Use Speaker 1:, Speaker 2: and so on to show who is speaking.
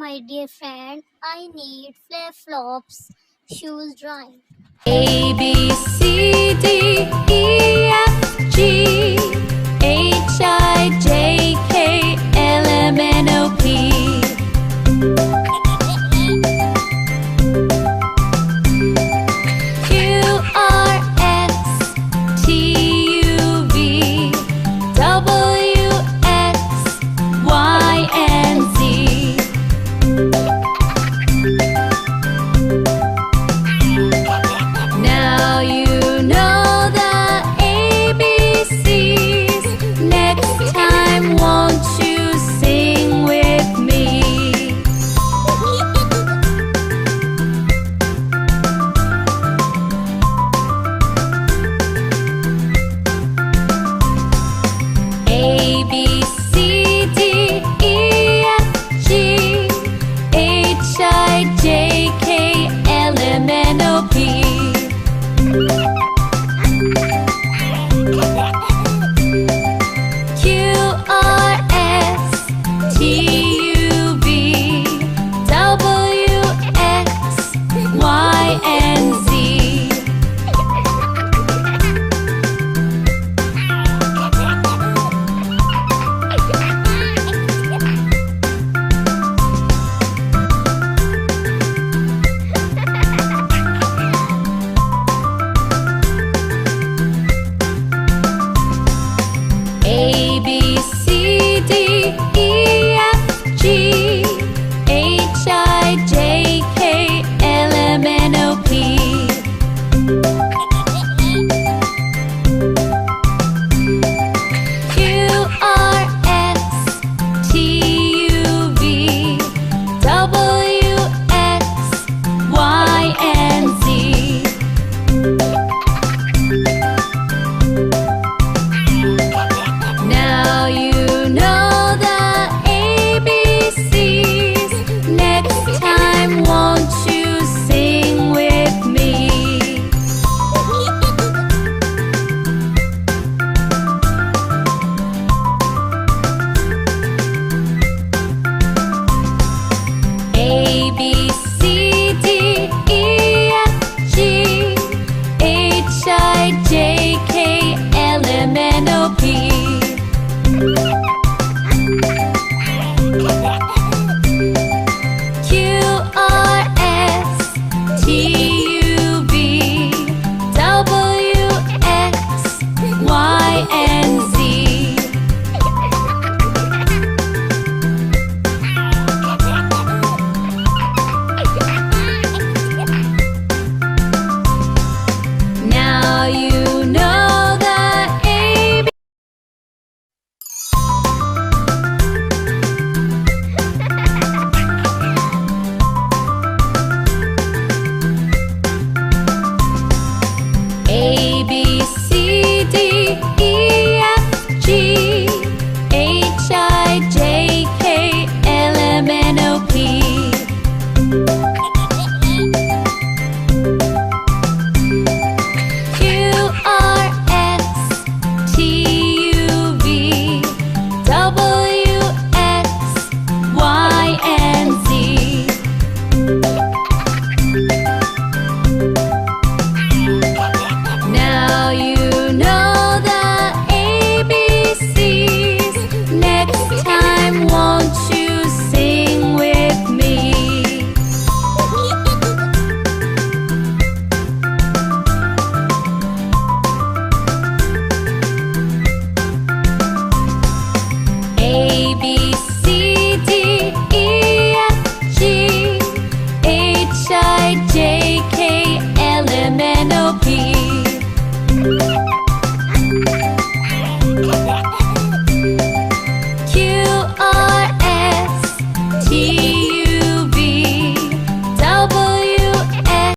Speaker 1: my dear friend. I need flip-flops, shoes drying.
Speaker 2: A B C D E F G H I J K L M N O P Q R S T U V W X Y and Z. Now you know the ABCs. Next time, won't you sing with me? A B C D E F G H I J K L M N O P Q R S T U V W X Y and Z. A B C D E F G H I J K L M N O P Q R S T